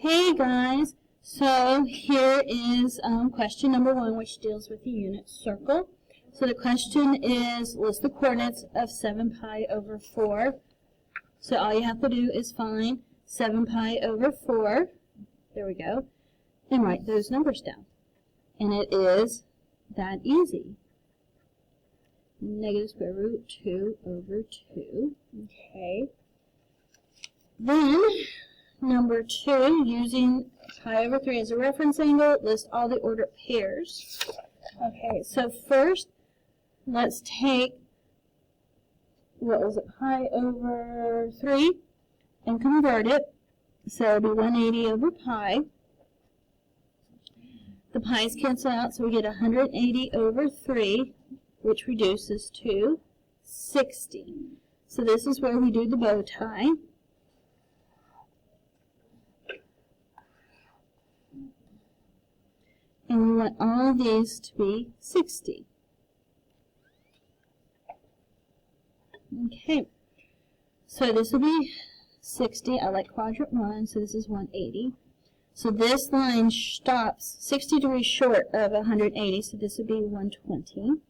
Hey guys, so here is question number 1, which deals with the unit circle. So the question is, list the coordinates of 7 pi over 4. So all you have to do is find 7 pi over 4, there we go, and write those numbers down. And it is that easy. Negative square root 2 over 2, okay. Then, number 2, using pi over 3 as a reference angle, list all the ordered pairs. Okay, so first, let's take, what was it, pi over 3, and convert it. So it'll be 180 over pi. The pi's cancel out, so we get 180 over 3, which reduces to 60. So this is where we do the bow tie. And we want all of these to be 60. Okay, so this will be 60. I like quadrant 1, so this is 180. So this line stops 60 degrees short of 180, so this would be 120.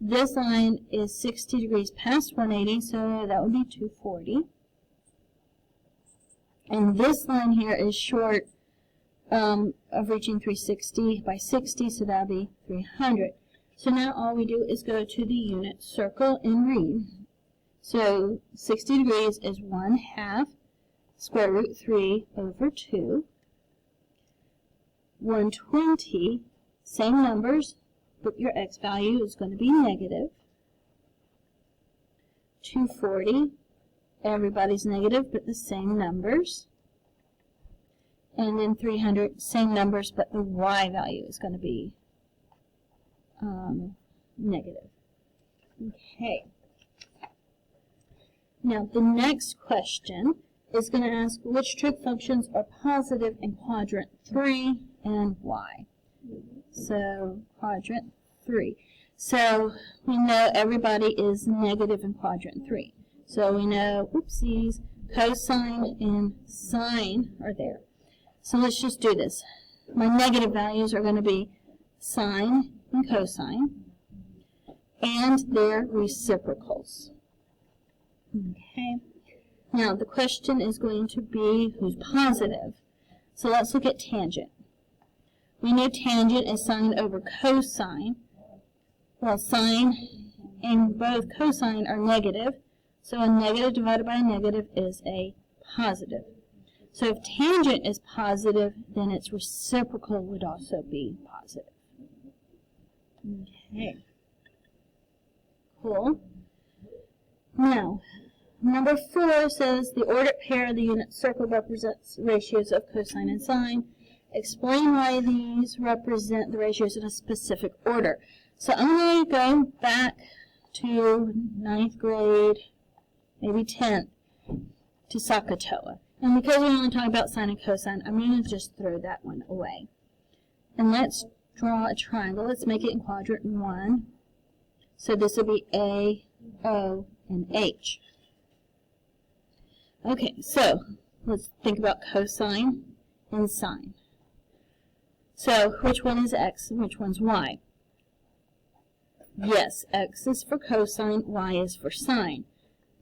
This line is 60 degrees past 180, so that would be 240. And this line here is short of reaching 360 by 60, so that would be 300. So now all we do is go to the unit circle and read. So 60 degrees is 1/2 square root 3 over 2. 120, same numbers, but your x value is going to be negative. 240, everybody's negative, but the same numbers. And then 300, same numbers, but the y value is going to be negative. Okay. Now, the next question is going to ask which trig functions are positive in quadrant 3 and why. So, quadrant 3. So, we know everybody is negative in quadrant 3. So, we know, oopsies, cosine and sine are there. So let's just do this. My negative values are going to be sine and cosine, and their reciprocals. Okay. Now the question is going to be who's positive. So let's look at tangent. We know tangent is sine over cosine. Well, sine and both cosine are negative, so a negative divided by a negative is a positive. So if tangent is positive, then its reciprocal would also be positive. Okay. Cool. Now, number 4 says the ordered pair of the unit circle represents ratios of cosine and sine. Explain why these represent the ratios in a specific order. So I'm going to go back to 9th grade, maybe 10th, to SOHCAHTOA. And because we're only talking about sine and cosine, I'm going to just throw that one away. And let's draw a triangle. Let's make it in quadrant 1. So this will be A, O, and H. Okay, so let's think about cosine and sine. So which one is x and which one's y? Yes, x is for cosine, y is for sine.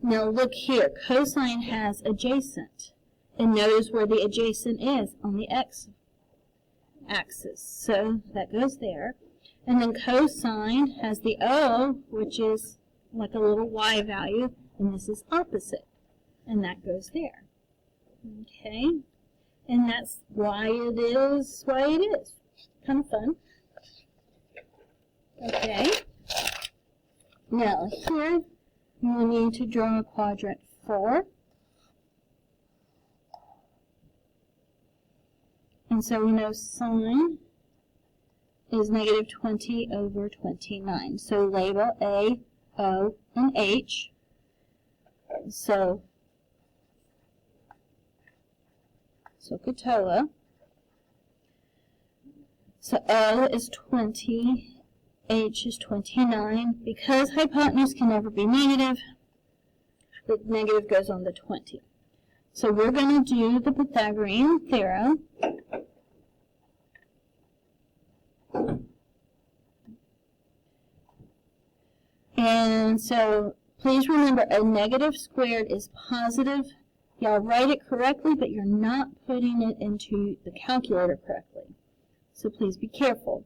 Now look here, cosine has adjacent. And notice where the adjacent is on the x-axis. So that goes there. And then cosine has the O, which is like a little y value, and this is opposite. And that goes there. Okay? And that's why it is. Kind of fun. Okay? Now here, you need to draw a quadrant 4. And so we know sine is negative 20 over 29. So label A, O, and H. So SOHCAHTOA. So O is 20, H is 29. Because hypotenuse can never be negative, the negative goes on the 20. So we're going to do the Pythagorean theorem. And so please remember, a negative squared is positive. Y'all write it correctly, but you're not putting it into the calculator correctly. So please be careful.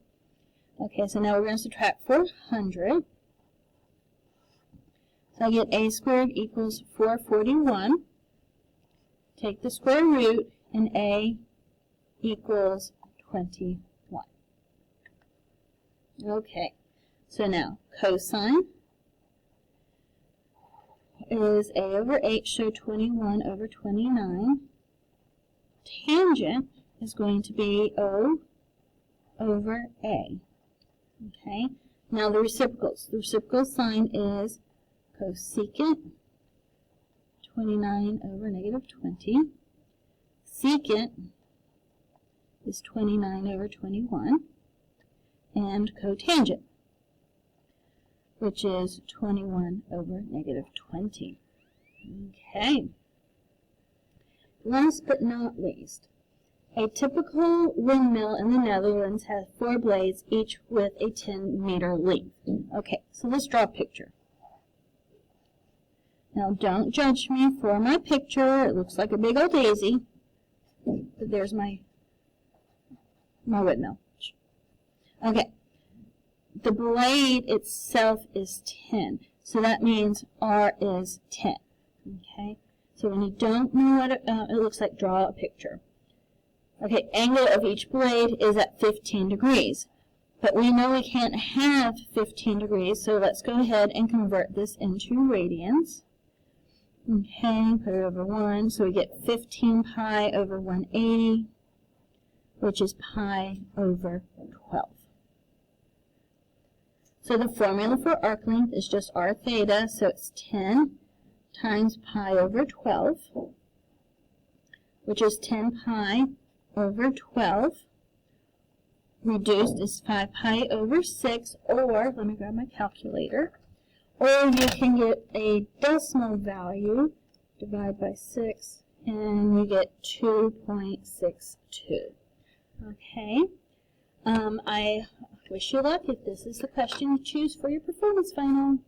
Okay, so now we're going to subtract 400. So I get a squared equals 441. Take the square root, and a equals 21. Okay, so now cosine is a over 8, so 21 over 29. Tangent is going to be O over A. Okay, now the reciprocals. The reciprocal sign is cosecant 29 over negative 20. Secant is 29 over 21. And cotangent, which is 21 over negative 20. Okay. Last but not least, a typical windmill in the Netherlands has 4 blades, each with a 10-meter length. Okay, so let's draw a picture. Now, don't judge me for my picture. It looks like a big old daisy. But there's my windmill. Okay. The blade itself is 10. So that means R is 10. Okay. So when you don't know what it looks like, draw a picture. Okay, angle of each blade is at 15 degrees. But we know we can't have 15 degrees, so let's go ahead and convert this into radians. Okay, put it over 1, so we get 15 pi over 180, which is pi over 12. So the formula for arc length is just r theta, so it's 10 times pi over 12, which is 10 pi over 12. Reduced is 5 pi over 6, or, let me grab my calculator, or you can get a decimal value, divide by 6, and you get 2.62. Okay, I wish you luck if this is the question you choose for your performance final.